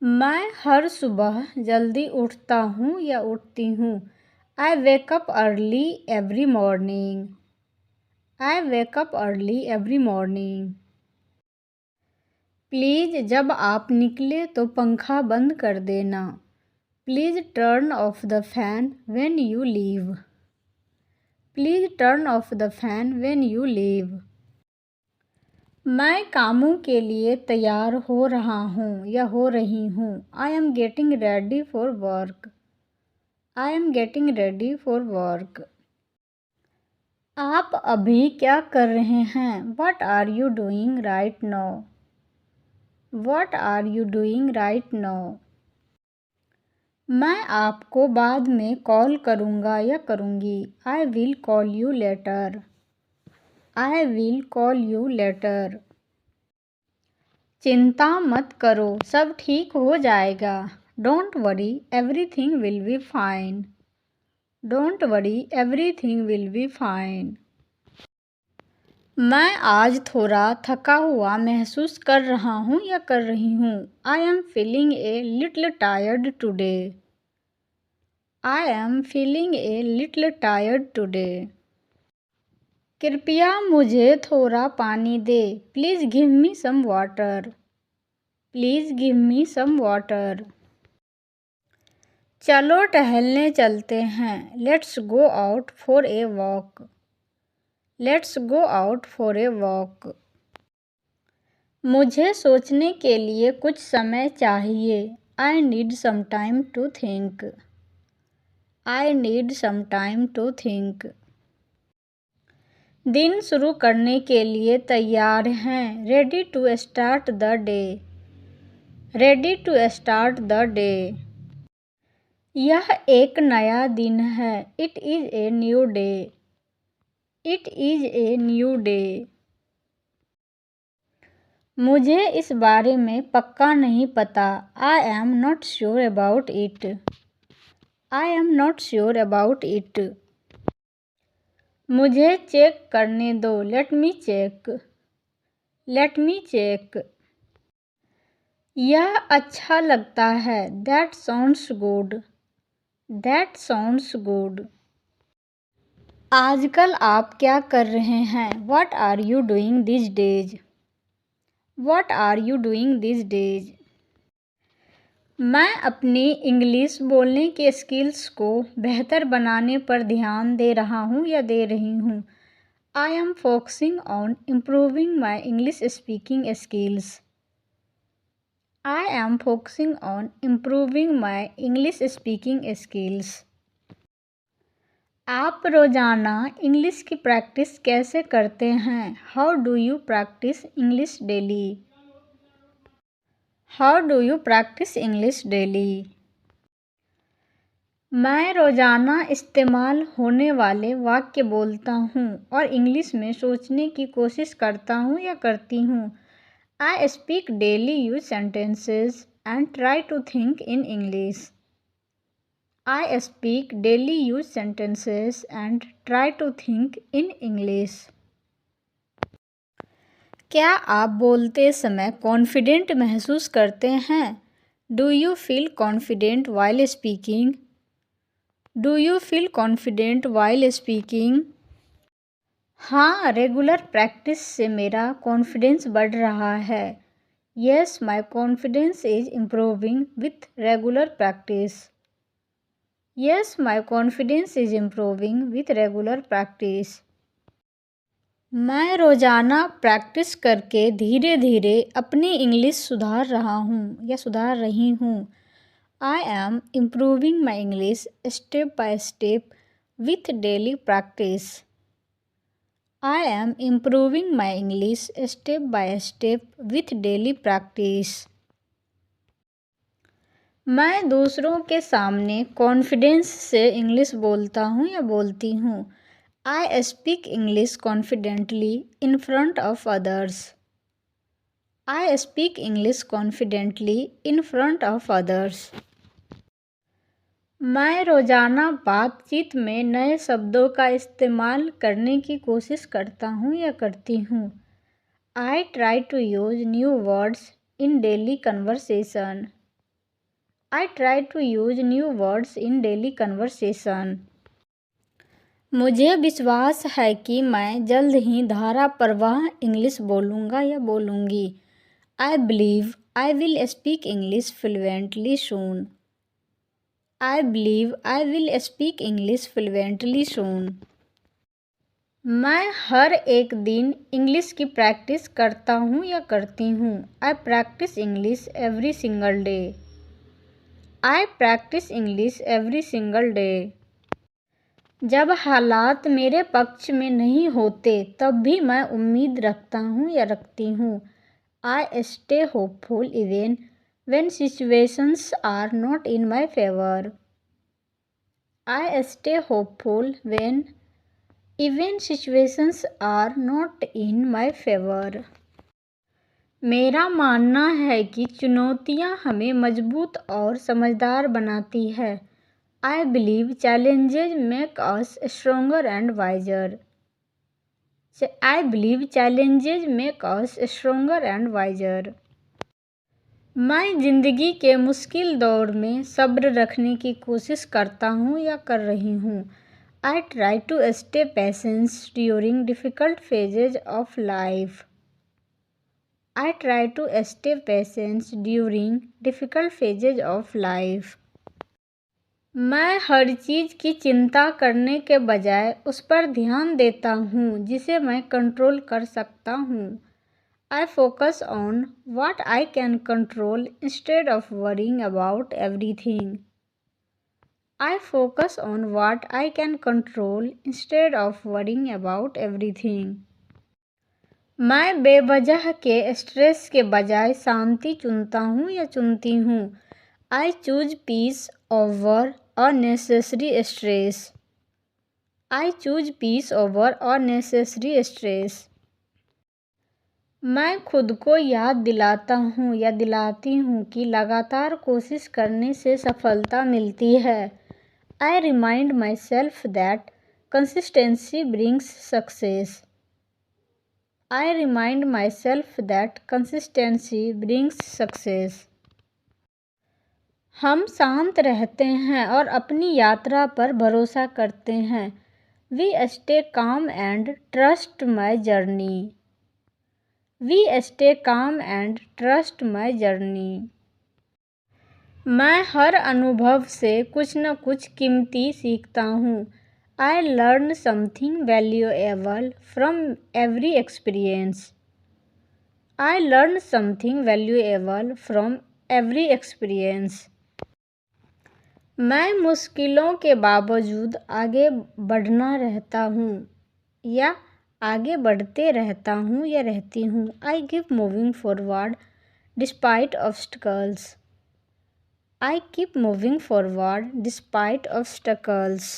मैं हर सुबह जल्दी उठता हूँ या उठती हूँ। I wake up early every morning. I wake up early every morning. Please जब आप निकले तो पंखा बंद कर देना। Please turn off the fan when you leave. Please turn off the fan when you leave. मैं कामों के लिए तैयार हो रहा हूँ या हो रही हूँ। I am getting ready for work. I am getting ready for work. आप अभी क्या कर रहे हैं? What are you doing right now? What are you doing right now? मैं आपको बाद में कॉल करूँगा या करूँगी। I will call you later. I will call you later. चिंता मत करो, सब ठीक हो जाएगा। Don't worry, everything will be fine. Don't worry, everything will be fine. मैं आज थोड़ा थका हुआ महसूस कर रहा हूँ या कर रही हूँ। I am feeling a little tired today. I am feeling a little tired today. कृपया मुझे थोड़ा पानी दे। Please give me some water. Please give me some water. चलो टहलने चलते हैं। Let's go out for a walk. Let's go out for a walk. मुझे सोचने के लिए कुछ समय चाहिए। I need some time to think. I need some time to think. दिन शुरू करने के लिए तैयार हैं। Ready to start the day. Ready to start the day. यह एक नया दिन है। It is a new day. It is a new day. मुझे इस बारे में पक्का नहीं पता। I am not sure about it. I am not sure about it. मुझे चेक करने दो। Let me check. Let me check. यह अच्छा लगता है। That sounds good. That sounds good. आजकल आप क्या कर रहे हैं? What are you doing this days? What are you doing this days? मैं अपनी इंग्लिश बोलने के स्किल्स को बेहतर बनाने पर ध्यान दे रहा हूँ या दे रही हूँ। I am focusing on improving my English speaking skills. I am focusing on improving my English speaking skills. आप रोज़ाना इंग्लिश की प्रैक्टिस कैसे करते हैं? How do you practice English daily? How do you practice English daily? मैं रोज़ाना इस्तेमाल होने वाले वाक्य बोलता हूँ और इंग्लिश में सोचने की कोशिश करता हूँ या करती हूँ। I speak daily use sentences and try to think in English. I speak daily use sentences and try to think in English. क्या आप बोलते समय कॉन्फिडेंट महसूस करते हैं? Do you feel confident while speaking? Do you feel confident while speaking? हाँ, regular practice से मेरा कॉन्फिडेंस बढ़ रहा है। Yes, my confidence is improving with regular practice. Yes, my confidence is improving with regular practice. मैं रोज़ाना practice करके धीरे धीरे अपनी इंग्लिश सुधार रहा हूँ या सुधार रही हूँ। I M improving my English step by step with daily practice. I am improving my English step by step with daily practice. मैं दूसरों के सामने कॉन्फिडेंस से इंग्लिश बोलता हूँ या बोलती हूँ। I speak English confidently in front of others. I speak English confidently in front of others. मैं रोज़ाना बातचीत में नए शब्दों का इस्तेमाल करने की कोशिश करता हूँ या करती हूँ। I try to use new words in daily conversation. I try to use new words in daily conversation. मुझे विश्वास है कि मैं जल्द ही धारा प्रवाह इंग्लिश बोलूँगा या बोलूँगी. I believe I will speak English fluently soon. I believe I will speak English fluently soon. मैं हर एक दिन इंग्लिश की प्रैक्टिस करता हूँ या करती हूँ. I practice English every single day. I practice English every single day. जब हालात मेरे पक्ष में नहीं होते तब भी मैं उम्मीद रखता हूँ या रखती हूँ. I stay hopeful even when situations are not in my favor. I stay hopeful even situations are not in my favor. मेरा मानना है कि चुनौतियाँ हमें मजबूत और समझदार बनाती है. I believe challenges make us stronger and wiser. I believe challenges make us stronger and wiser. मैं ज़िंदगी के मुश्किल दौर में सब्र रखने की कोशिश करता हूँ या कर रही हूँ. I try to stay patient during difficult phases of life. I try to stay patient during difficult phases of life. मैं हर चीज़ की चिंता करने के बजाय उस पर ध्यान देता हूँ जिसे मैं कंट्रोल कर सकता हूँ. I focus on what I can control instead of worrying about everything. I focus on what I can control instead of worrying about everything. मैं बेवजह के स्ट्रेस के बजाय शांति चुनता हूँ या चुनती हूँ. I choose peace over unnecessary stress. I choose peace over unnecessary stress. मैं खुद को याद दिलाता हूँ या दिलाती हूँ कि लगातार कोशिश करने से सफलता मिलती है. I remind myself that consistency brings success. I remind myself that consistency brings success. हम शांत रहते हैं और अपनी यात्रा पर भरोसा करते हैं. We stay calm and trust my journey. We stay calm and trust my journey. मैं हर अनुभव से कुछ न कुछ कीमती सीखता हूँ. I learn something valuable from every experience. I learn something valuable from every experience. मैं मुश्किलों के बावजूद आगे बढ़ना रहता हूँ या आगे बढ़ते रहता हूँ या रहती हूँ. I keep moving forward despite obstacles. I keep moving forward despite obstacles.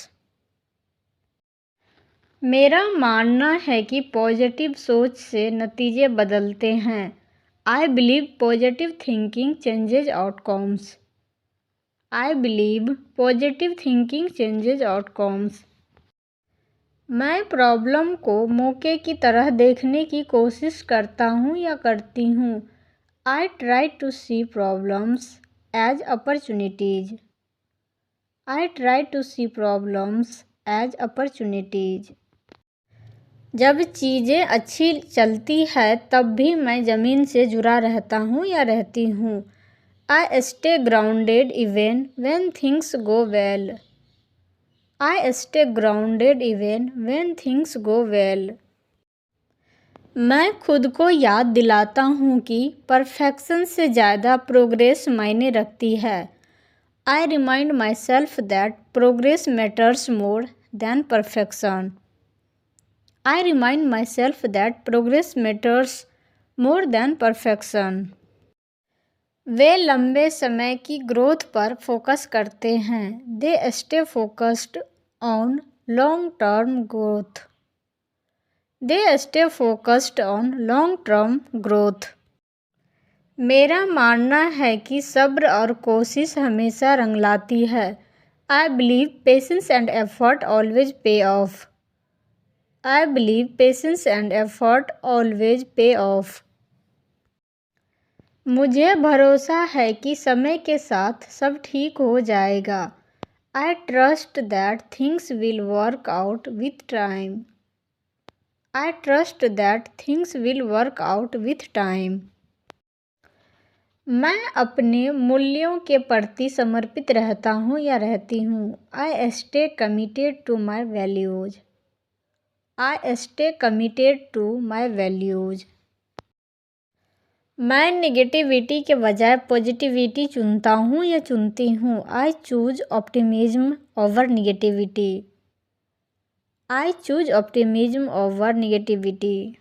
मेरा मानना है कि पॉजिटिव सोच से नतीजे बदलते हैं. I believe positive thinking changes outcomes. I believe positive thinking changes outcomes. मैं प्रॉब्लम को मौके की तरह देखने की कोशिश करता हूँ या करती हूँ. I try to see problems as opportunities. I try to see problems as opportunities. जब चीज़ें अच्छी चलती है तब भी मैं ज़मीन से जुड़ा रहता हूँ या रहती हूँ. I stay grounded even when things go well. I stay grounded even when things go well. मैं खुद को याद दिलाता हूँ कि परफेक्शन से ज़्यादा प्रोग्रेस मायने रखती है. I remind myself that progress matters more than perfection. I remind myself that progress matters more than perfection. वे लंबे समय की ग्रोथ पर फोकस करते हैं. They stay focused on long-term growth. They stay focused on long-term growth. मेरा मानना है कि सब्र और कोशिश हमेशा रंग लाती है. I believe patience and effort always pay off. I believe patience and effort always pay off. मुझे भरोसा है कि समय के साथ सब ठीक हो जाएगा। I trust that things will work out with time. I trust that things will work out with time. मैं अपने मूल्यों के प्रति समर्पित रहता हूँ या रहती हूँ। I stay committed to my values. I stay committed to my values. मैं नेगेटिविटी के बजाय पॉजिटिविटी चुनता हूँ या चुनती हूँ। I choose optimism over negativity. I choose optimism over negativity.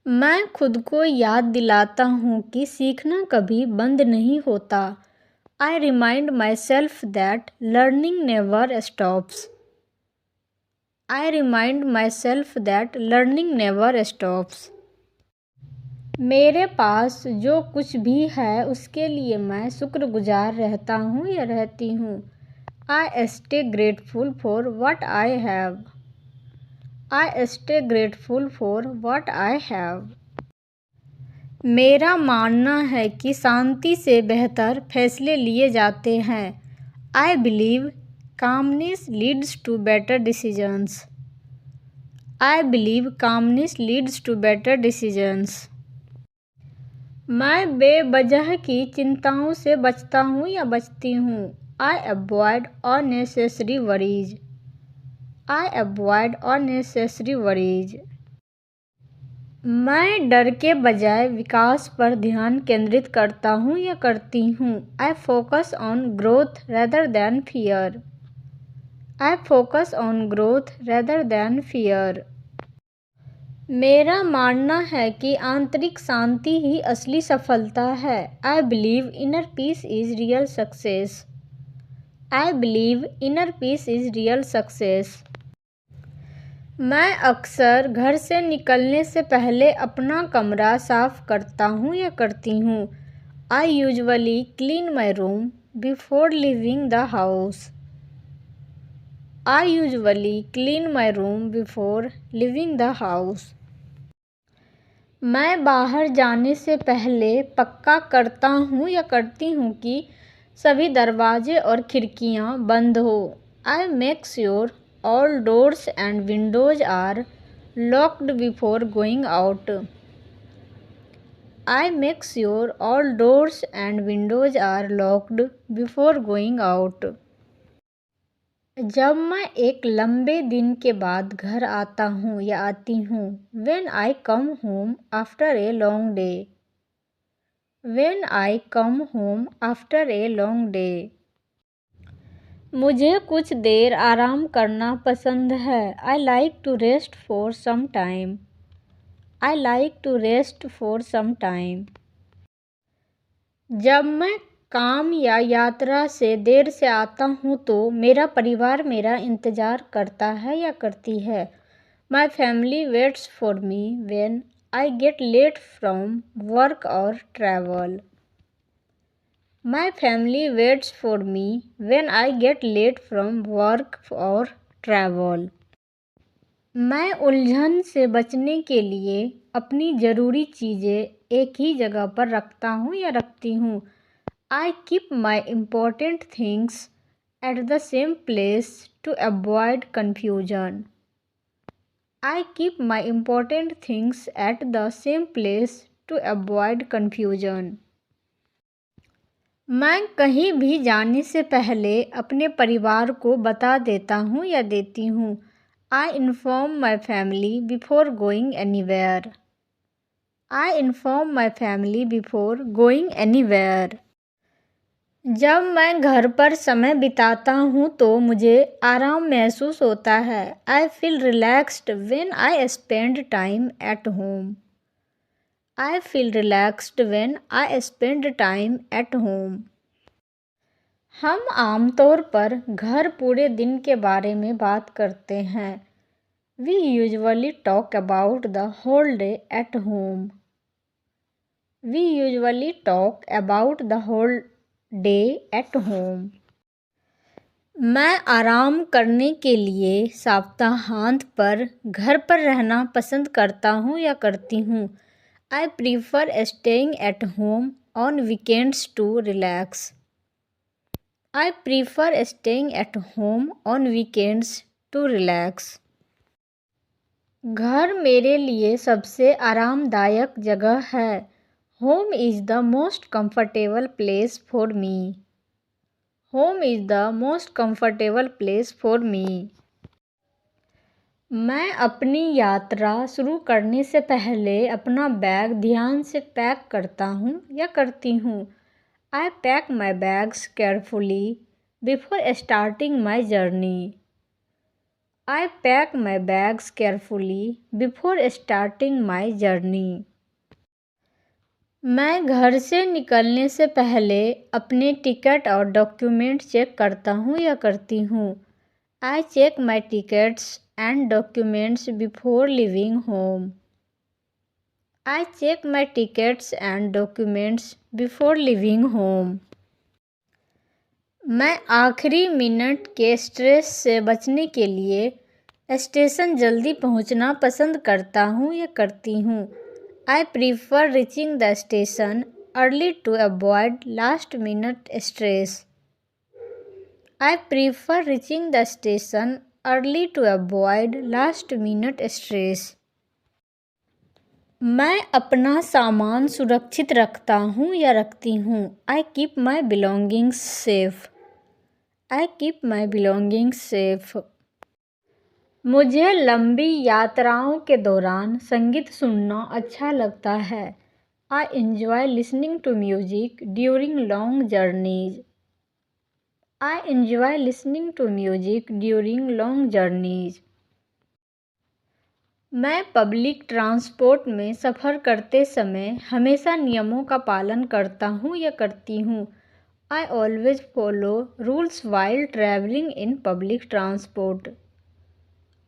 मैं खुद को याद दिलाता हूँ कि सीखना कभी बंद नहीं होता। I remind my self that learning never stops. I remind my self that learning never stops. मेरे पास जो कुछ भी है उसके लिए मैं शुक्रगुजार रहता हूँ या रहती हूँ। I stay grateful for what I have. I stay grateful for what I have. मेरा मानना है कि शांति से बेहतर फैसले लिए जाते हैं। I believe calmness leads to better decisions. I believe calmness leads to better decisions. मैं बेवजह की चिंताओं से बचता हूँ या बचती हूँ। I avoid unnecessary worries. I avoid unnecessary worries. मैं डर के बजाय विकास पर ध्यान केंद्रित करता हूँ या करती हूँ। I focus on growth rather than fear. I focus on growth rather than fear. मेरा मानना है कि आंतरिक शांति ही असली सफलता है। I believe inner peace is real success. I believe inner peace is real success. मैं अक्सर घर से निकलने से पहले अपना कमरा साफ करता हूँ या करती हूँ। I usually clean my room before living the house. I usually clean my room before living the house. मैं बाहर जाने से पहले पक्का करता हूँ या करती हूँ कि सभी दरवाजे और खिड़कियाँ बंद हो। I make sure all doors and windows are locked before going out. I make sure all doors and windows are locked before going out. जब मैं एक लंबे दिन के बाद घर आता हूँ या आती हूँ। When I come home after a long day. When I come home after a long day. मुझे कुछ देर आराम करना पसंद है। I like to rest for some time. I like to rest for some time. जब मैं काम या यात्रा से देर से आता हूँ तो मेरा परिवार मेरा इंतज़ार करता है या करती है। My family waits for me when I get late from work और travel. My family waits for me when I get late from work और ट्रैवल। मैं उलझन से बचने के लिए अपनी ज़रूरी चीज़ें एक ही जगह पर रखता हूँ या रखती हूँ। I keep my important things at the same place to avoid confusion. I keep my important things at the same place to avoid confusion. मैं कहीं भी जाने से पहले अपने परिवार को बता देता हूँ या देती हूँ। I inform my family before going anywhere. I inform my family before going anywhere. जब मैं घर पर समय बिताता हूँ तो मुझे आराम महसूस होता है। I feel relaxed when I spend time at home. I feel relaxed when I spend time at home. हम आमतौर पर घर पूरे दिन के बारे में बात करते हैं। We usually talk about the whole day at home. We usually talk about the whole day at home. मैं आराम करने के लिए सप्ताहांत पर घर पर रहना पसंद करता हूँ या करती हूँ। I prefer staying at home on weekends to relax. I prefer staying at home on weekends to relax. घर मेरे लिए सबसे आरामदायक जगह है. Home is the most comfortable place for me. Home is the most comfortable place for me. मैं अपनी यात्रा शुरू करने से पहले अपना बैग ध्यान से पैक करता हूँ या करती हूँ. I pack my bags carefully before starting my journey. I pack my bags carefully before starting my journey. मैं घर से निकलने से पहले अपने टिकट और डॉक्यूमेंट चेक करता हूँ या करती हूँ. I check my tickets and documents before leaving home. I check my tickets and documents before leaving home. मैं आखिरी मिनट के स्ट्रेस से बचने के लिए स्टेशन जल्दी पहुंचना पसंद करता हूं या करती हूं. I prefer reaching the station early to avoid last minute stress. I prefer reaching the station early to avoid last minute stress. मैं अपना सामान सुरक्षित रखता हूँ या रखती हूँ. I keep my belongings safe. I keep my belongings safe. मुझे लंबी यात्राओं के दौरान संगीत सुनना अच्छा लगता है. I enjoy listening to music during long journeys. I enjoy listening to music during long journeys. मैं पब्लिक ट्रांसपोर्ट में सफ़र करते समय हमेशा नियमों का पालन करता हूँ या करती हूँ. I always follow rules while traveling in public transport.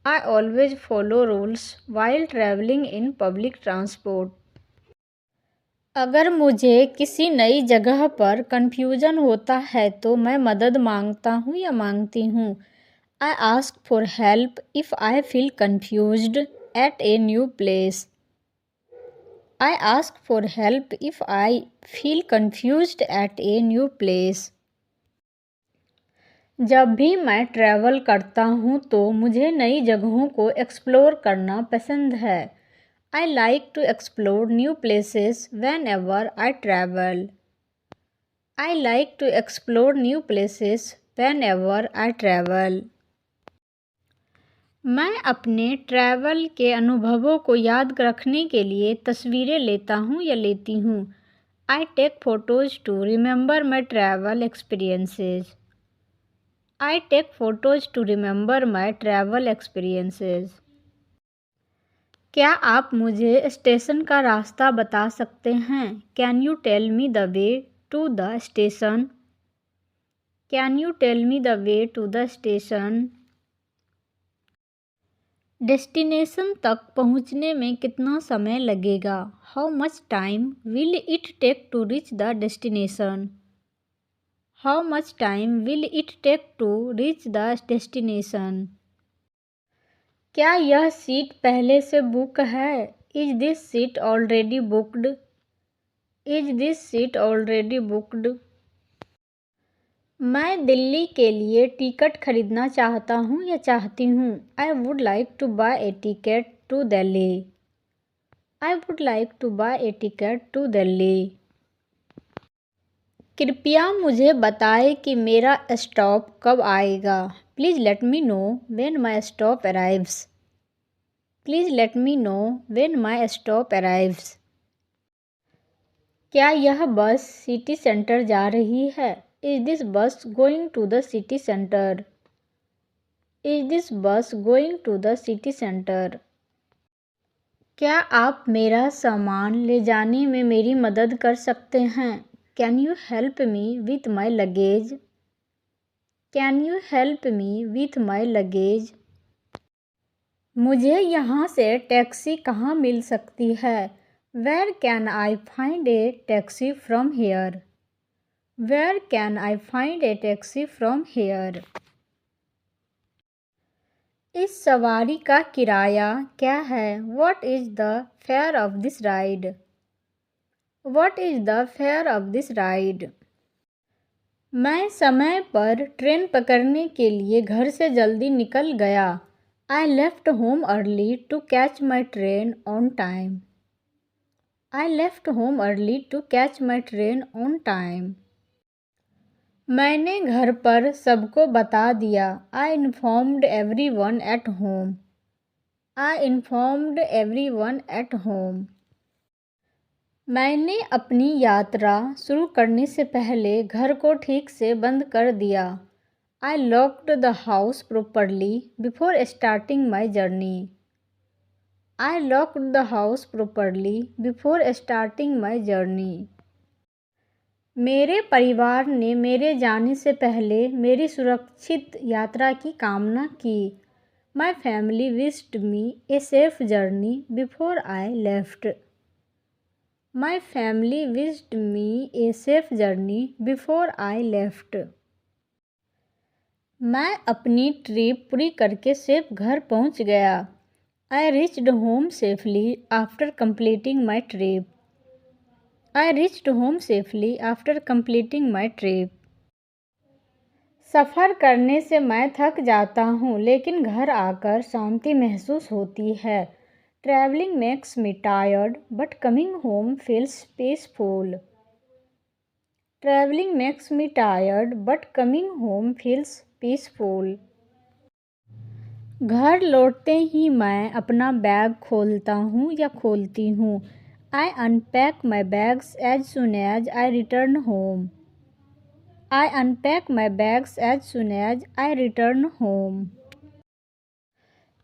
I always follow rules while traveling in public transport. अगर मुझे किसी नई जगह पर कन्फ्यूज़न होता है तो मैं मदद मांगता हूँ या मांगती हूँ. I ask for help if I feel confused at a new place. I ask for help if I feel confused at a new place. जब भी मैं ट्रैवल करता हूँ तो मुझे नई जगहों को एक्सप्लोर करना पसंद है. I like to explore new places whenever I travel. I like to explore new places whenever I travel. मैं अपने ट्रैवल के अनुभवों को याद रखने के लिए तस्वीरें लेता हूँ या लेती हूँ. I take photos to remember my travel experiences. I take photos to remember my travel experiences. क्या आप मुझे स्टेशन का रास्ता बता सकते हैं? Can you tell me the way to the station? Can you tell me the way to the station? Destination तक पहुंचने में कितना समय लगेगा? How much time will it take to reach the destination? How much time will it take to reach the destination? क्या यह seat पहले से बुक है? Is this seat already booked? Is this seat already booked? मैं दिल्ली के लिए ticket खरीदना चाहता हूँ या चाहती हूँ. I would like to buy a ticket to Delhi. I would like to buy a ticket to Delhi. कृपया मुझे बताएं कि मेरा स्टॉप कब आएगा. Please let me know when my stop arrives. Please let me know when my stop arrives. क्या यह bus city centre जा रही है? Is this bus going to the city center? Is this bus going to the city center? क्या आप मेरा सामान ले जाने में मेरी मदद कर सकते हैं? Can you help me with my luggage? Can you help me with my luggage? मुझे यहाँ से टैक्सी कहाँ मिल सकती है? Where can I find a taxi from here? Where can I find a taxi from here? इस सवारी का किराया क्या है? What is the fare of this ride? What is the fare of this ride? मैं समय पर ट्रेन पकड़ने के लिए घर से जल्दी निकल गया। I left home early to catch my train on time. I left home early to catch my train on time. मैंने घर पर सबको बता दिया। I informed everyone at home. I informed everyone at home. मैंने अपनी यात्रा शुरू करने से पहले घर को ठीक से बंद कर दिया। I locked the house properly before starting my journey. I locked the house properly before starting my journey. मेरे परिवार ने मेरे जाने से पहले मेरी सुरक्षित यात्रा की कामना की। My family wished me a safe journey before I left. My family wished me a safe journey before I left. मैं अपनी ट्रिप पूरी करके सेफ घर पहुंच गया। I reached home safely after completing my trip. I reached home safely after completing my trip. सफ़र करने से मैं थक जाता हूँ, लेकिन घर आकर शांति महसूस होती है। Traveling makes me tired, but coming home feels peaceful. Traveling makes me tired, but coming home feels peaceful. घर लौटते ही मैं अपना बैग खोलता हूँ या खोलती हूँ। I unpack my bags as soon as I return home. I unpack my bags as soon as I return home.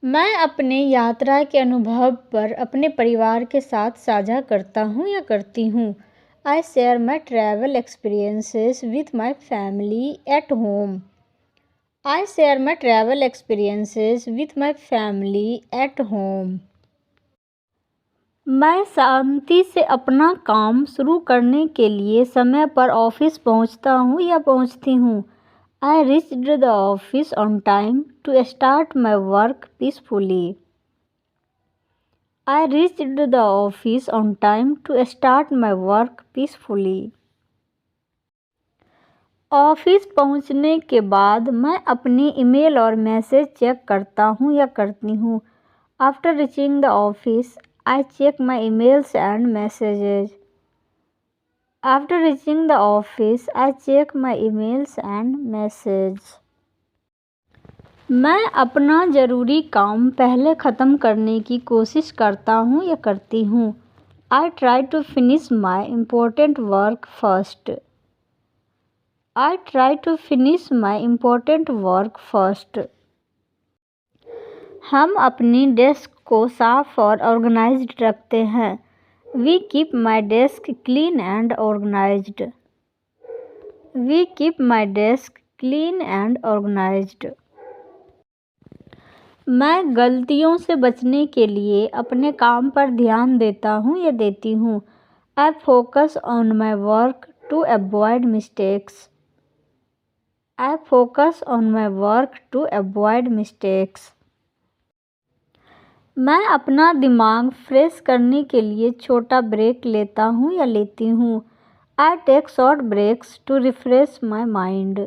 मैं अपने यात्रा के अनुभव पर अपने परिवार के साथ साझा करता हूँ या करती हूँ। I share my travel experiences with my family at home. I share my travel experiences with my family at home. मैं शांति से अपना काम शुरू करने के लिए समय पर ऑफिस पहुँचता हूँ या पहुँचती हूँ। I reached the office on time to start my work peacefully. I reached the office on time to start my work peacefully. Office पहुंचने के बाद मैं अपनी ईमेल और मैसेज चेक करता हूं या करती हूं। After reaching the office, I check my emails and messages. After reaching the office, I check my emails and messages. मैं अपना ज़रूरी काम पहले ख़त्म करने की कोशिश करता हूँ या करती हूँ। I try to finish my important work first. I try to finish my important work first. हम अपनी डेस्क को साफ और ऑर्गेनाइज्ड रखते हैं। We keep my desk clean and organized. We keep my desk clean and organized. मैं गलतियों से बचने के लिए अपने काम पर ध्यान देता हूँ या देती हूँ। I focus on my work to avoid mistakes. I focus on my work to avoid mistakes. मैं अपना दिमाग फ्रेश करने के लिए छोटा ब्रेक लेता हूँ या लेती हूँ। I take short breaks to refresh my mind.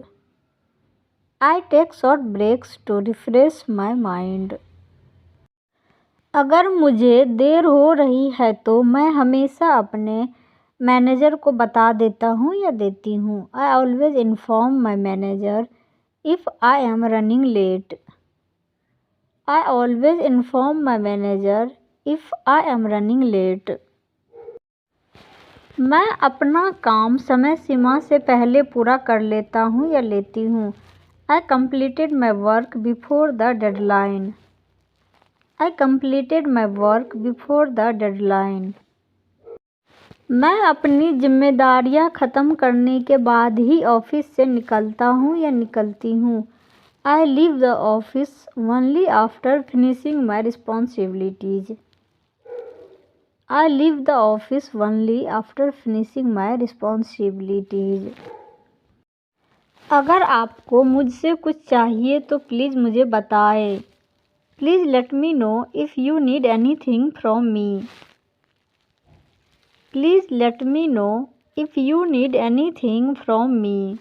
I take short breaks to refresh my mind. अगर मुझे देर हो रही है तो मैं हमेशा अपने मैनेजर को बता देता हूँ या देती हूँ। I always inform my manager if I am running late. I always inform my manager if I am running late. मैं अपना काम समय सीमा से पहले पूरा कर लेता हूँ या लेती हूँ। I completed my work before the deadline. I completed my work before the deadline. मैं अपनी जिम्मेदारियाँ ख़त्म करने के बाद ही ऑफिस से निकलता हूँ या निकलती हूँ। I leave the office only after finishing my responsibilities. I leave the office only after finishing my responsibilities. अगर आपको मुझसे कुछ चाहिए तो प्लीज़ मुझे बताएं। Please let me know if you need anything from me. Please let me know if you need anything from me.